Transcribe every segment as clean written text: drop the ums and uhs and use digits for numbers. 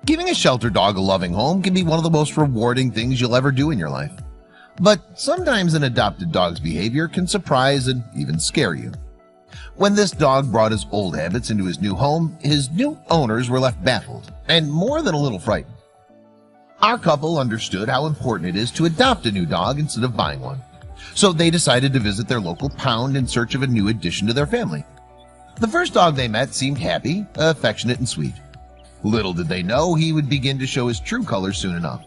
Giving a shelter dog a loving home can be one of the most rewarding things you'll ever do in your life. But sometimes an adopted dog's behavior can surprise and even scare you. When this dog brought his old habits into his new home, his new owners were left baffled and more than a little frightened. Our couple understood how important it is to adopt a new dog instead of buying one, so they decided to visit their local pound in search of a new addition to their family. The first dog they met seemed happy, affectionate, and sweet. Little did they know he would begin to show his true colors soon enough.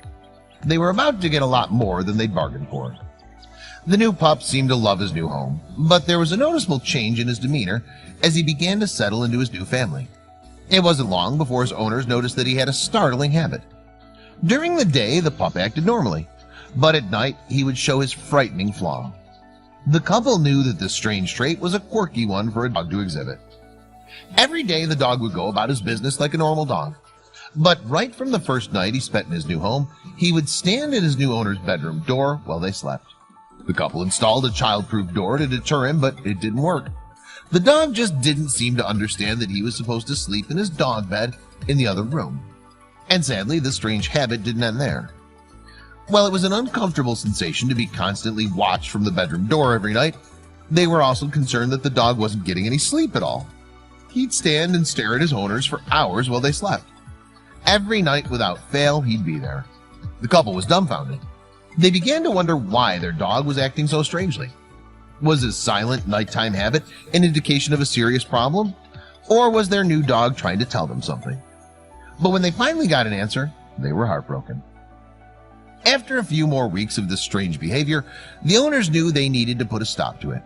They were about to get a lot more than they'd bargained for. The new pup seemed to love his new home, but there was a noticeable change in his demeanor as he began to settle into his new family. It wasn't long before his owners noticed that he had a startling habit. During the day, the pup acted normally, but at night he would show his frightening flaw. The couple knew that this strange trait was a quirky one for a dog to exhibit. Every day the dog would go about his business like a normal dog. But right from the first night he spent in his new home, he would stand at his new owner's bedroom door while they slept. The couple installed a child-proof door to deter him, but it didn't work. The dog just didn't seem to understand that he was supposed to sleep in his dog bed in the other room. And sadly, this strange habit didn't end there. While it was an uncomfortable sensation to be constantly watched from the bedroom door every night, they were also concerned that the dog wasn't getting any sleep at all. He'd stand and stare at his owners for hours while they slept. Every night without fail, he'd be there. The couple was dumbfounded. They began to wonder why their dog was acting so strangely. Was his silent nighttime habit an indication of a serious problem? Or was their new dog trying to tell them something? But when they finally got an answer, they were heartbroken. After a few more weeks of this strange behavior, the owners knew they needed to put a stop to it.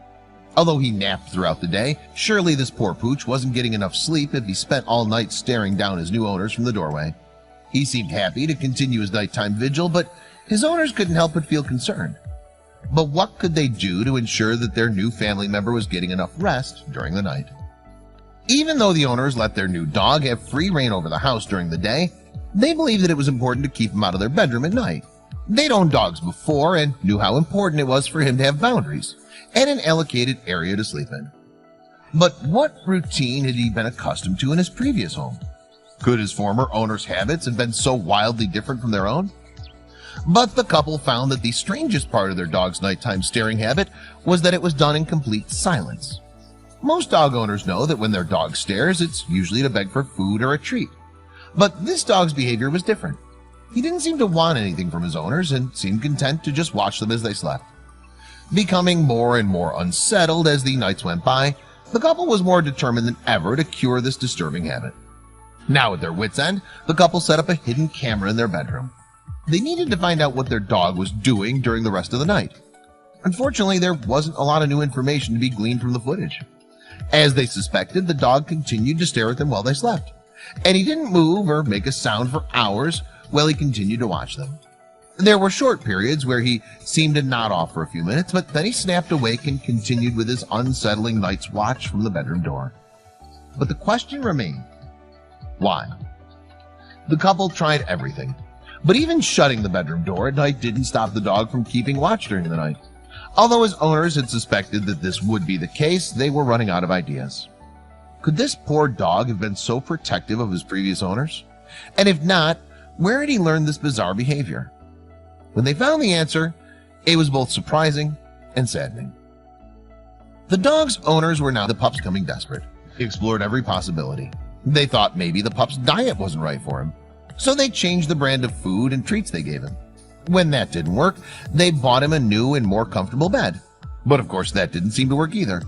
Although he napped throughout the day, surely this poor pooch wasn't getting enough sleep if he spent all night staring down his new owners from the doorway. He seemed happy to continue his nighttime vigil, but his owners couldn't help but feel concerned. But what could they do to ensure that their new family member was getting enough rest during the night? Even though the owners let their new dog have free reign over the house during the day, they believed that it was important to keep him out of their bedroom at night. They'd owned dogs before and knew how important it was for him to have boundaries and an allocated area to sleep in. But what routine had he been accustomed to in his previous home? Could his former owner's habits have been so wildly different from their own? But the couple found that the strangest part of their dog's nighttime staring habit was that it was done in complete silence. Most dog owners know that when their dog stares, it's usually to beg for food or a treat. But this dog's behavior was different. He didn't seem to want anything from his owners and seemed content to just watch them as they slept. Becoming more and more unsettled as the nights went by, the couple was more determined than ever to cure this disturbing habit. Now at their wits' end, the couple set up a hidden camera in their bedroom. They needed to find out what their dog was doing during the rest of the night. Unfortunately, there wasn't a lot of new information to be gleaned from the footage. As they suspected, the dog continued to stare at them while they slept, and he didn't move or make a sound for hours while he continued to watch them. There were short periods where he seemed to nod off for a few minutes, but then he snapped awake and continued with his unsettling night's watch from the bedroom door. But the question remained, why? The couple tried everything, but even shutting the bedroom door at night didn't stop the dog from keeping watch during the night. Although his owners had suspected that this would be the case, they were running out of ideas. Could this poor dog have been so protective of his previous owners? And if not, where had he learned this bizarre behavior? When they found the answer, it was both surprising and saddening. The dog's owners were now the pups becoming desperate. They explored every possibility. They thought maybe the pup's diet wasn't right for him, so they changed the brand of food and treats they gave him. When that didn't work, they bought him a new and more comfortable bed. But of course that didn't seem to work either.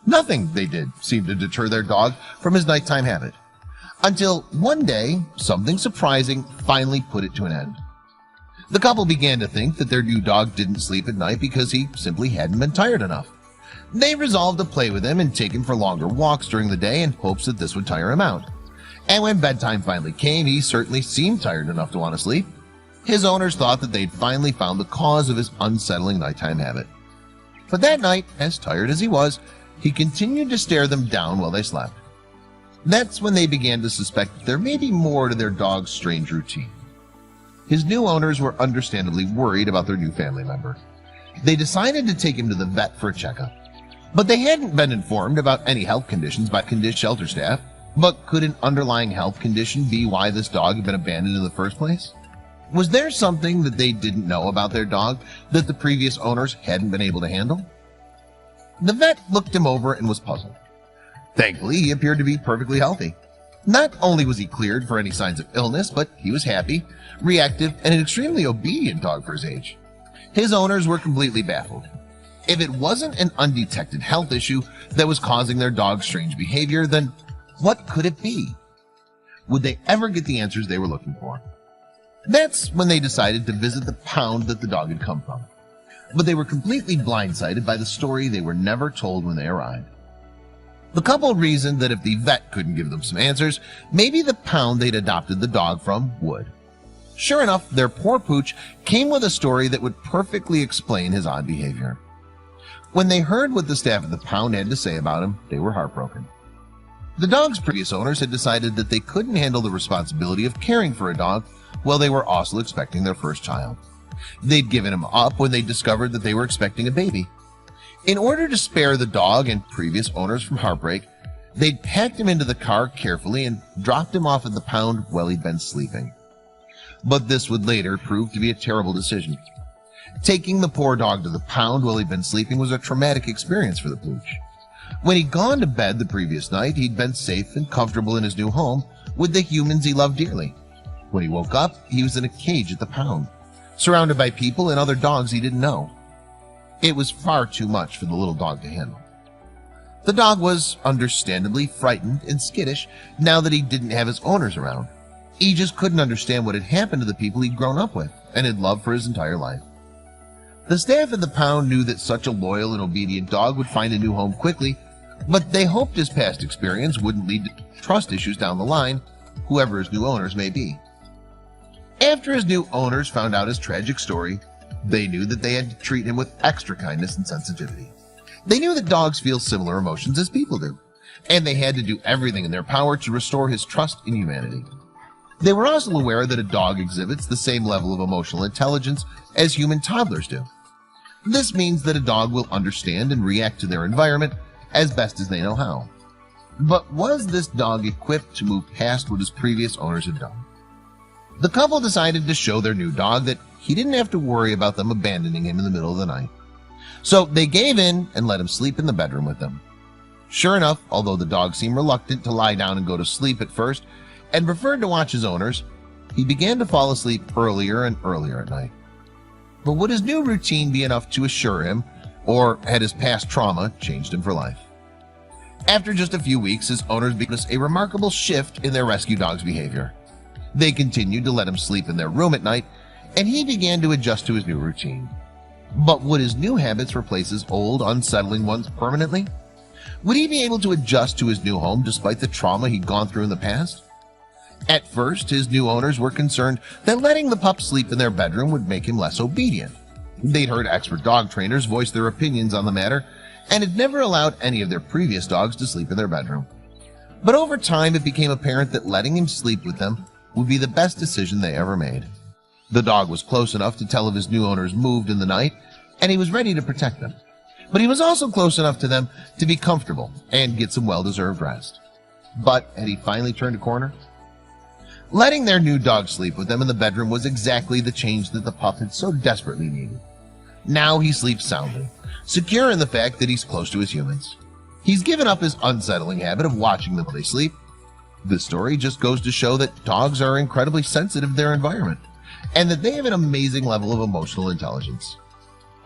Nothing they did seemed to deter their dog from his nighttime habit. Until one day, something surprising finally put it to an end. The couple began to think that their new dog didn't sleep at night because he simply hadn't been tired enough. They resolved to play with him and take him for longer walks during the day in hopes that this would tire him out. And when bedtime finally came, he certainly seemed tired enough to want to sleep. His owners thought that they'd finally found the cause of his unsettling nighttime habit. But that night, as tired as he was, he continued to stare them down while they slept. That's when they began to suspect that there may be more to their dog's strange routine. His new owners were understandably worried about their new family member. They decided to take him to the vet for a checkup. But they hadn't been informed about any health conditions by shelter staff. But could an underlying health condition be why this dog had been abandoned in the first place? Was there something that they didn't know about their dog that the previous owners hadn't been able to handle? The vet looked him over and was puzzled. Thankfully, he appeared to be perfectly healthy. Not only was he cleared for any signs of illness, but he was happy, reactive, and an extremely obedient dog for his age. His owners were completely baffled. If it wasn't an undetected health issue that was causing their dog's strange behavior, then what could it be? Would they ever get the answers they were looking for? That's when they decided to visit the pound that the dog had come from. But they were completely blindsided by the story they were never told when they arrived. The couple reasoned that if the vet couldn't give them some answers, maybe the pound they'd adopted the dog from would. Sure enough, their poor pooch came with a story that would perfectly explain his odd behavior. When they heard what the staff at the pound had to say about him, they were heartbroken. The dog's previous owners had decided that they couldn't handle the responsibility of caring for a dog while they were also expecting their first child. They'd given him up when they discovered that they were expecting a baby. In order to spare the dog and previous owners from heartbreak, they'd packed him into the car carefully and dropped him off at the pound while he'd been sleeping. But this would later prove to be a terrible decision. Taking the poor dog to the pound while he'd been sleeping was a traumatic experience for the pooch. When he'd gone to bed the previous night, he'd been safe and comfortable in his new home with the humans he loved dearly. When he woke up, he was in a cage at the pound, surrounded by people and other dogs he didn't know. It was far too much for the little dog to handle. The dog was understandably frightened and skittish now that he didn't have his owners around. He just couldn't understand what had happened to the people he'd grown up with and had loved for his entire life. The staff at the pound knew that such a loyal and obedient dog would find a new home quickly, but they hoped his past experience wouldn't lead to trust issues down the line, whoever his new owners may be. After his new owners found out his tragic story, they knew that they had to treat him with extra kindness and sensitivity. They knew that dogs feel similar emotions as people do, and they had to do everything in their power to restore his trust in humanity. They were also aware that a dog exhibits the same level of emotional intelligence as human toddlers do. This means that a dog will understand and react to their environment as best as they know how. But was this dog equipped to move past what his previous owners had done? The couple decided to show their new dog that he didn't have to worry about them abandoning him in the middle of the night. So they gave in and let him sleep in the bedroom with them. Sure enough, although the dog seemed reluctant to lie down and go to sleep at first and preferred to watch his owners, he began to fall asleep earlier and earlier at night. But would his new routine be enough to assure him, or had his past trauma changed him for life? After just a few weeks, his owners noticed a remarkable shift in their rescue dog's behavior. They continued to let him sleep in their room at night, and he began to adjust to his new routine. But would his new habits replace his old, unsettling ones permanently? Would he be able to adjust to his new home despite the trauma he'd gone through in the past? At first, his new owners were concerned that letting the pup sleep in their bedroom would make him less obedient. They'd heard expert dog trainers voice their opinions on the matter and had never allowed any of their previous dogs to sleep in their bedroom. But over time, it became apparent that letting him sleep with them would be the best decision they ever made. The dog was close enough to tell if his new owners moved in the night, and he was ready to protect them. But he was also close enough to them to be comfortable and get some well-deserved rest. But had he finally turned a corner? Letting their new dog sleep with them in the bedroom was exactly the change that the pup had so desperately needed. Now he sleeps soundly, secure in the fact that he's close to his humans. He's given up his unsettling habit of watching them while they sleep. This story just goes to show that dogs are incredibly sensitive to their environment, and that they have an amazing level of emotional intelligence.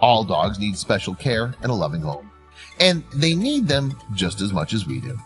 All dogs need special care and a loving home, and they need them just as much as we do.